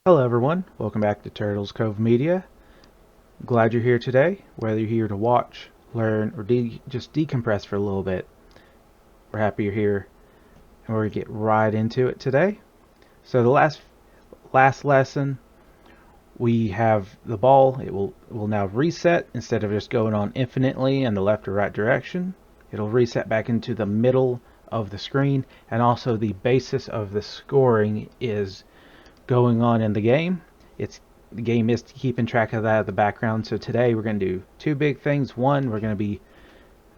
Hello everyone, welcome back to Cove Media. Glad you're here today, whether you're here to watch, learn, or just decompress for a little bit. We're happy you're here, and we're going to get right into it today. So the last lesson, we have the ball. It will now reset. Instead of just going on infinitely in the left or right direction, it'll reset back into the middle of the screen, and also the basis of the scoring is going on in the game. The game is keeping track of that in the background. So today we're going to do two big things. One, we're going to be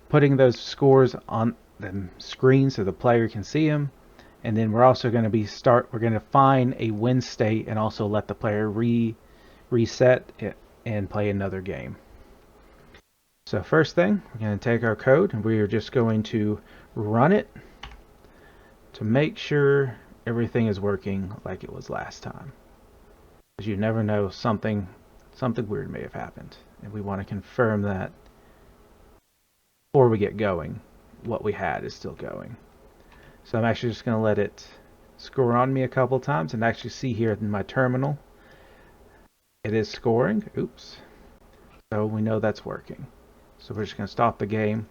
putting those scores on the screen so the player can see them. And then we're also going to we're going to find a win state and also let the player reset it and play another game. So first thing, we're going to take our code and we are just going to run it to make sure everything is working like it was last time. Because you never know, something weird may have happened, and we want to confirm that before we get going, what we had is still going. So I'm actually just going to let it score on me a couple times and actually see here in my terminal it is scoring. Oops. So we know that's working. So we're just going to stop the game.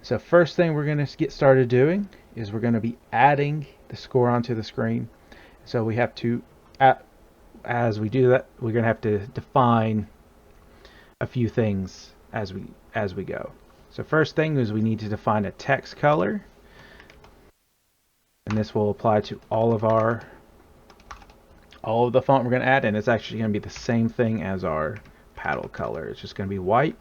So first thing we're going to get started doing is we're going to be adding the score onto the screen. So we have to as we do that, we're going to have to define a few things as we go. So first thing is we need to define a text color, and this will apply to all of the font we're going to add, and it's actually going to be the same thing as our paddle color. It's just going to be white.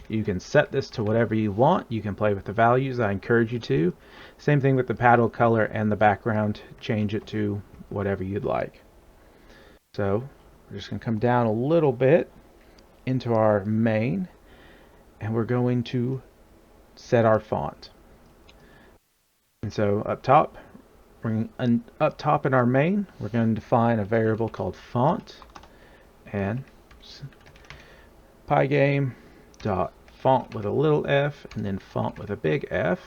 You can set this to whatever you want. You can play with the values. I encourage you to. Same thing with the paddle color and the background. Change it to whatever you'd like. So we're just going to come down a little bit into our main, and we're going to set our font. And so up top in our main, we're going to define a variable called font, and Pygame dot font with a little f and then font with a big F.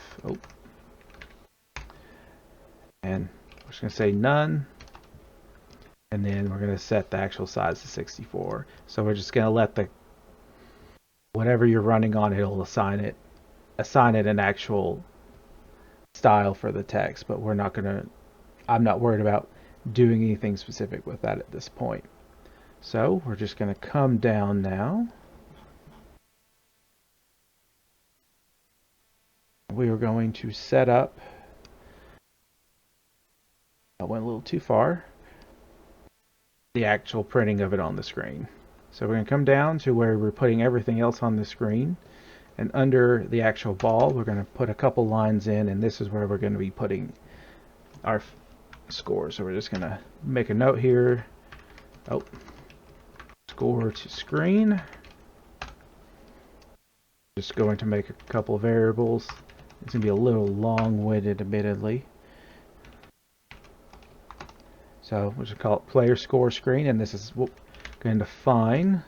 And we're just going to say none. And then we're going to set the actual size to 64. So we're just going to let whatever you're running on, it'll assign it an actual style for the text, but I'm not worried about doing anything specific with that at this point. So we're just going to come down now. We are going to set up, I went a little too far, the actual printing of it on the screen. So we're going to come down to where we're putting everything else on the screen, and under the actual ball we're going to put a couple lines in, and this is where we're going to be putting our score. So we're just going to make a note here. Score to screen. Just going to make a couple variables. It's going to be a little long-winded, admittedly. So we'll just call it player score screen, and this is what we're going to define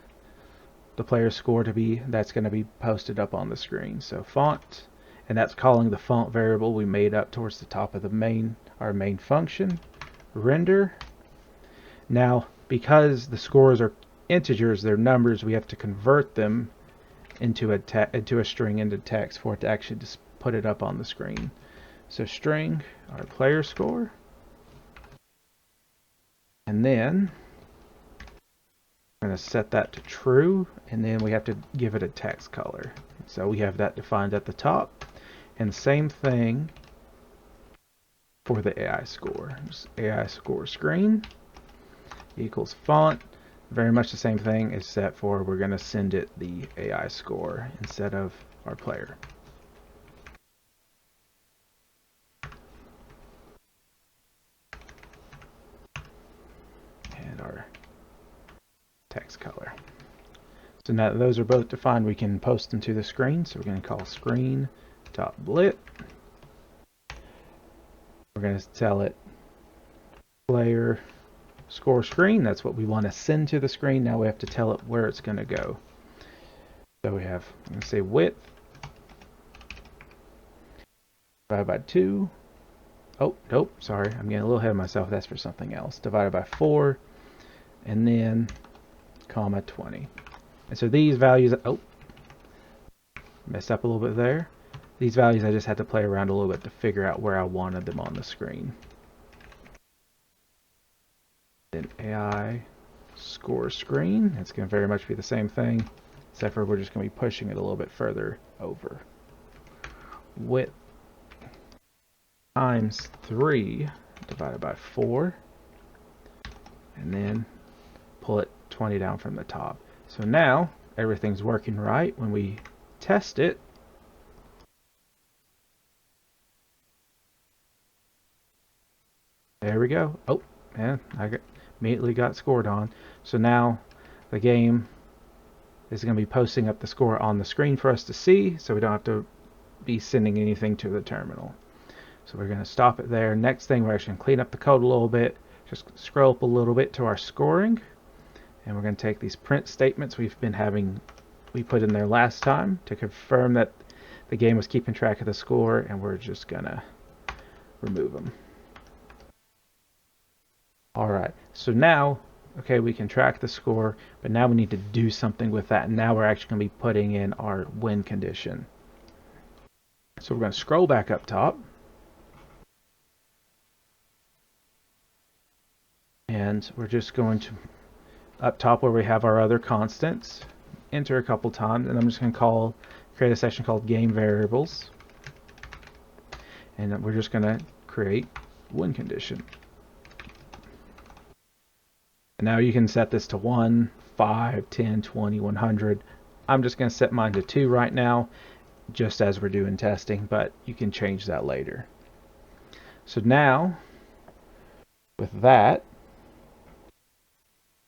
the player score to be. That's going to be posted up on the screen. So font, and that's calling the font variable we made up towards the top of our main function. Render. Now, because the scores are integers, they're numbers, we have to convert them into a string into text for it to actually just put it up on the screen. So string, our player score. And then we're going to set that to true, and then we have to give it a text color. So we have that defined at the top, and same thing for the AI score. Just AI score screen equals font. Very much the same thing, except for we're going to send it the AI score instead of our player. Text color. So now that those are both defined, we can post them to the screen. So we're going to call screen.blit. We're going to tell it player score screen. That's what we want to send to the screen. Now we have to tell it where it's going to go. So we have, I'm going to say width divided by 2. Oh, nope, sorry. I'm getting a little ahead of myself. That's for something else. Divided by 4. and then comma 20. And so these values, oh, messed up a little bit there. These values I just had to play around a little bit to figure out where I wanted them on the screen. Then AI score screen, it's going to very much be the same thing, except for we're just going to be pushing it a little bit further over. Width times 3 divided by 4, and then pull it 20 down from the top. So now everything's working right. When we test it, there we go. Oh, man, immediately got scored on. So now the game is going to be posting up the score on the screen for us to see, so we don't have to be sending anything to the terminal. So we're going to stop it there. Next thing, we're actually going to clean up the code a little bit. Just scroll up a little bit to our scoring, and we're going to take these print statements we put in there last time to confirm that the game was keeping track of the score, and we're just going to remove them. Alright, so now, okay, we can track the score, but now we need to do something with that. And now we're actually going to be putting in our win condition. So we're going to scroll back up top. And we're just going to, up top where we have our other constants, enter a couple times, and I'm just going to create a section called game variables. And we're just going to create win condition. And now you can set this to 1, 5, 10, 20, 100. I'm just going to set mine to 2 right now, just as we're doing testing, but you can change that later. So now, with that,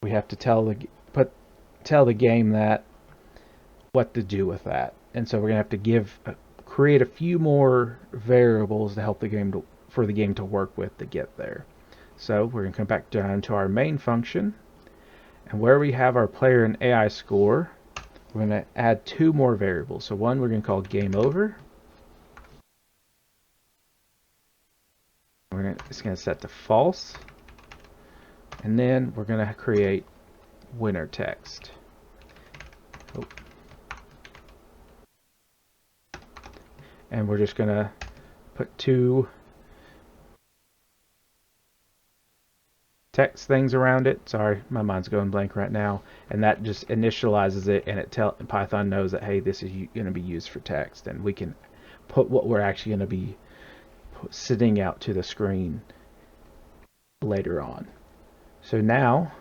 we have to tell the game that what to do with that. And so we're going to have to create a few more variables to help for the game to work with to get there. So we're going to come back down to our main function, and where we have our player and AI score, we're going to add 2 more variables. So one we're going to call game over. It's going to set to false, and then we're going to create winner text. Oh. And we're just going to put 2 text things around it. Sorry, my mind's going blank right now. And that just initializes it, and Python knows that, hey, this is going to be used for text, and we can put what we're actually going to be sending out to the screen later on. So now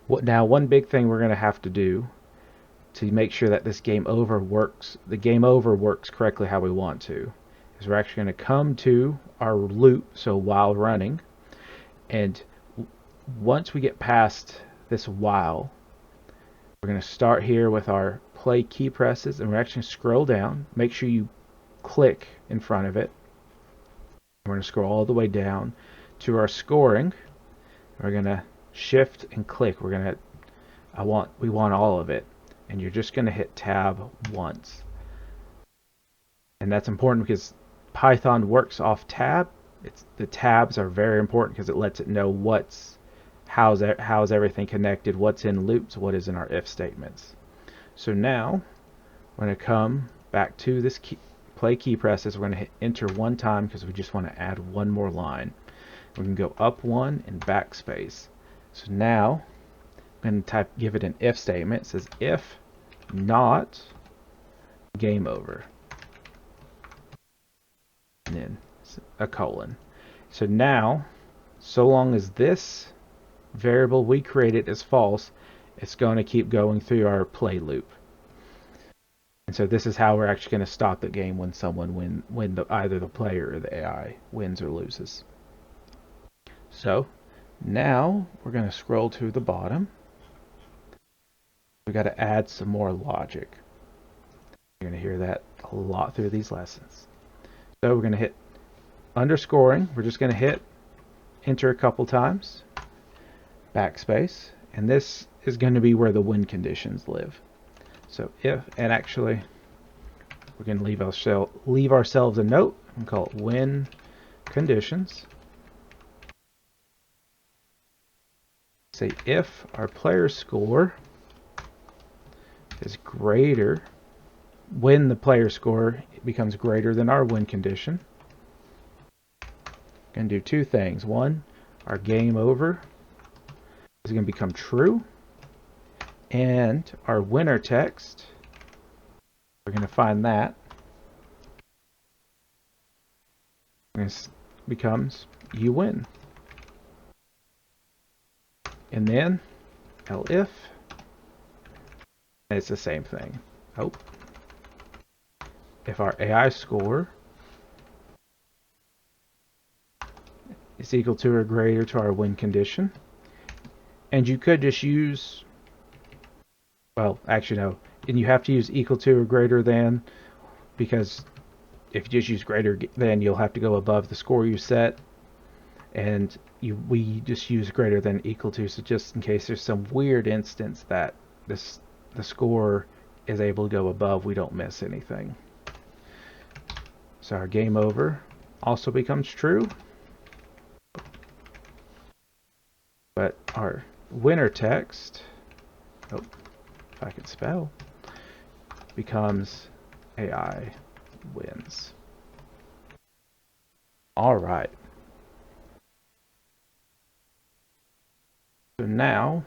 one big thing we're going to have to do to make sure that this game over works correctly how we want to, is we're actually going to come to our loop, so while running, and once we get past this while, we're going to start here with our play key presses, and we're actually going to scroll down. Make sure you click in front of it. We're going to scroll all the way down to our scoring. We're going to shift and click. We want all of it, and you're just going to hit tab once. And that's important because Python works off tab. The tabs are very important because it lets it know how's everything connected, what's in loops, what is in our if statements. So now we're going to come back to this play key presses. We're going to hit enter 1 time because we just want to add 1 more line. We can go up 1 and backspace. So now I'm going to give it an if statement. It says if not game over, and then a colon. So now, so long as this variable we created is false, it's going to keep going through our play loop. And so this is how we're actually going to stop the game when someone either the player or the AI wins or loses. So now we're going to scroll to the bottom. We got to add some more logic. You're going to hear that a lot through these lessons. So we're going to hit underscoring. We're just going to hit enter a couple times, backspace, and this is going to be where the win conditions live. So and actually we're going to leave ourselves a note and call it win conditions. say if our player score is greater, when the player score becomes greater than our win condition, going to do two things. One, our game over is going to become true, and our winner text, we're going to find that, this becomes you win. And then elif, it's the same thing. Oh, if our AI score is equal to or greater to our win condition, and you could just use, well, actually no, and you have to use equal to or greater than, because if you just use greater than, you'll have to go above the score you set, and we just use greater than equal to, so just in case there's some weird instance that the score is able to go above, we don't miss anything. So our game over also becomes true, but our winner text, oh, if I could spell, becomes AI wins. All right. So now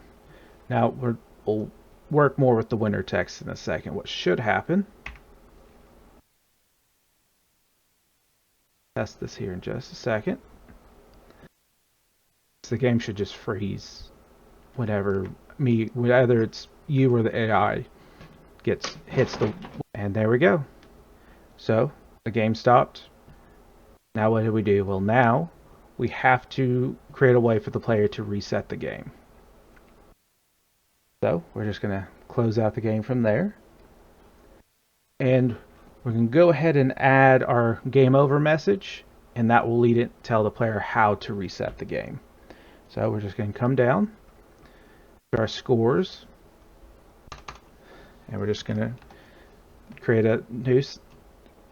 we'll work more with the winner text in a second. What should happen, test this here in just a second. So the game should just freeze whenever whether it's you or the AI hits the, and there we go. So the game stopped. Now what do? Well, now we have to create a way for the player to reset the game. So we're just going to close out the game from there. And we're going to go ahead and add our game over message, and that will tell the player how to reset the game. So we're just going to come down to our scores, and we're just going to create a new,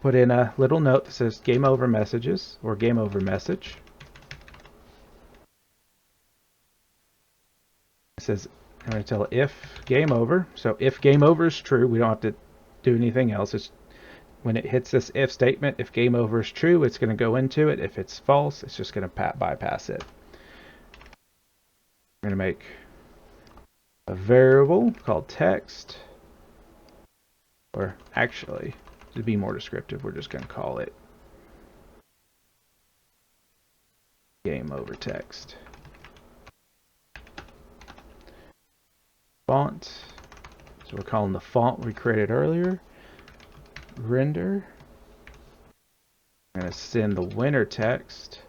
put in a little note that says game over messages, or game over message. It says, I'm going to tell if game over. So if game over is true, we don't have to do anything else. It's when it hits this if statement, if game over is true, it's going to go into it. If it's false, it's just going to bypass it. We're going to make a variable called text, or actually, to be more descriptive, we're just going to call it game over text. Font, so we're calling the font we created earlier render. I'm going to send the winner text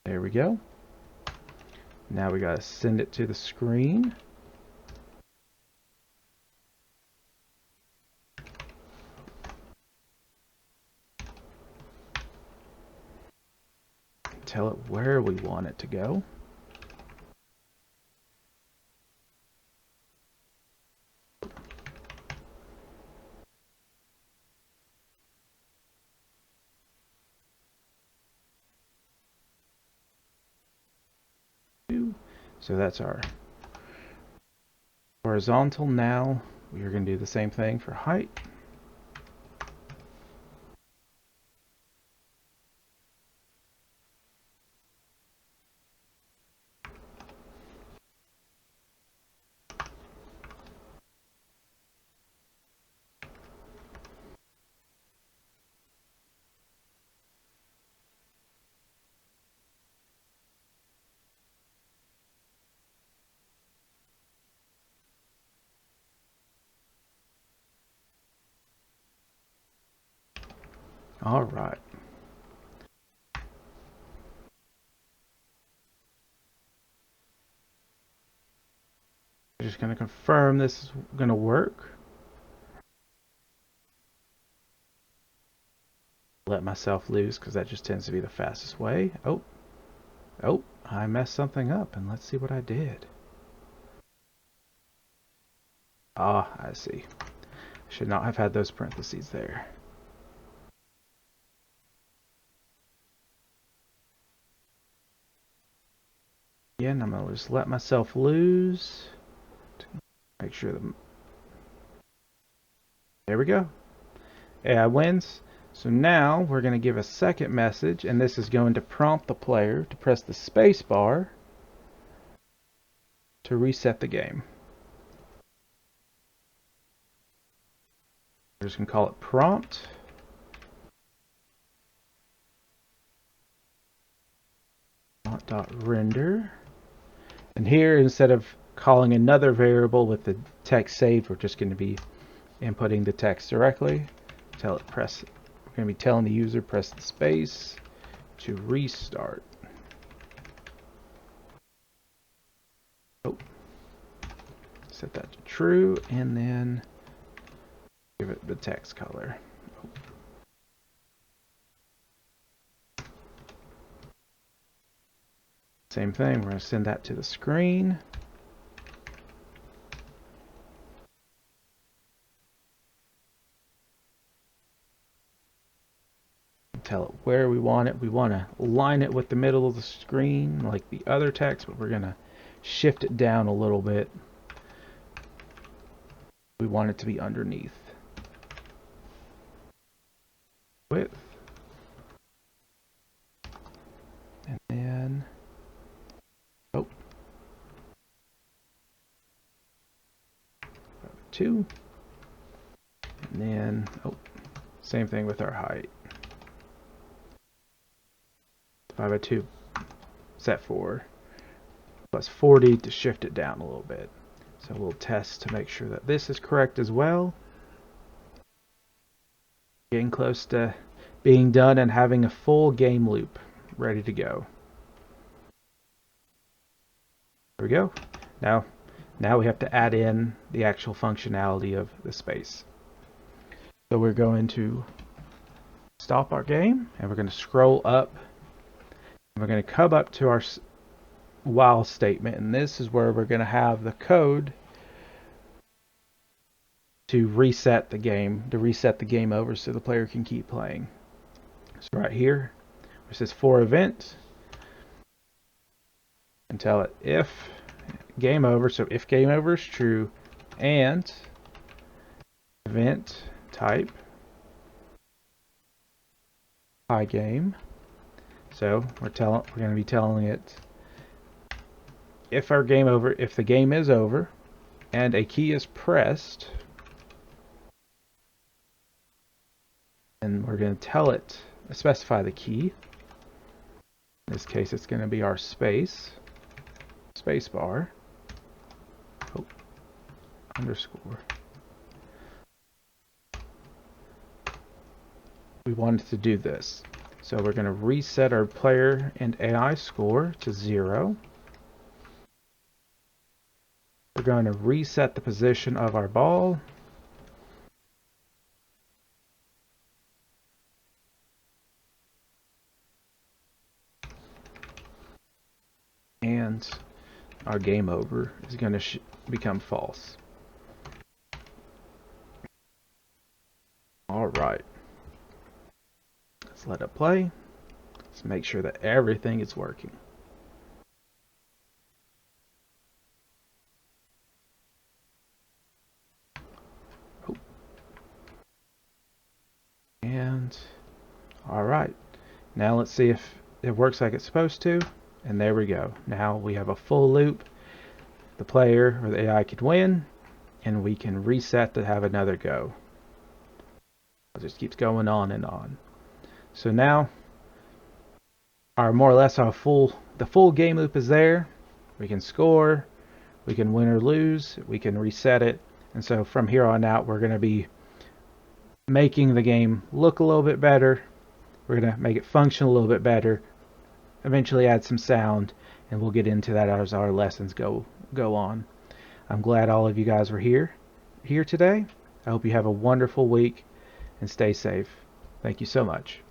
there we go. Now we got to send it to the screen. Tell it where we want it to go. So that's our horizontal. Now we're going to do the same thing for height. All right. I'm just going to confirm this is going to work. Let myself lose because that just tends to be the fastest way. Oh, I messed something up, and let's see what I did. Ah, I see. Should not have had those parentheses there. Again, I'm going to just let myself lose. Make sure that... There we go. AI wins. So now we're going to give a second message, and this is going to prompt the player to press the space bar to reset the game. We're just going to call it prompt. Render. And here, instead of calling another variable with the text saved, we're just going to be inputting the text directly. We're going to be telling the user press the space to restart. Oh. Set that to true, and then give it the text color. Same thing, we're going to send that to the screen. Tell it where we want it. We want to line it with the middle of the screen like the other text, but we're going to shift it down a little bit. We want it to be underneath. Width. And then, oh, 2. And then, oh, same thing with our height. 5/2 set for plus 40 to shift it down a little bit. So we'll test to make sure that this is correct as well. Getting close to being done and having a full game loop ready to go. There we go. Now we have to add in the actual functionality of the space. So we're going to stop our game and we're going to scroll up. We're going to come up to our while statement, and this is where we're going to have the code to reset the game over so the player can keep playing. So right here, it says for event, and tell it if game over, so if game over is true, and event type Pygame. So we're going to be telling it if the game is over and a key is pressed, and we're going to tell it, specify the key. In this case, it's going to be our space bar, underscore. We wanted to do this. So we're going to reset our player and AI score to 0. We're going to reset the position of our ball. And our game over is going to become false. All right. Let's let it play. Let's make sure that everything is working. Oh. And all right. Now let's see if it works like it's supposed to. And there we go. Now we have a full loop. The player or the AI could win, and we can reset to have another go. It just keeps going on and on. So now, the full game loop is there. We can score, we can win or lose, we can reset it, and so from here on out, we're going to be making the game look a little bit better. We're going to make it function a little bit better. Eventually, add some sound, and we'll get into that as our lessons go on. I'm glad all of you guys were here today. I hope you have a wonderful week and stay safe. Thank you so much.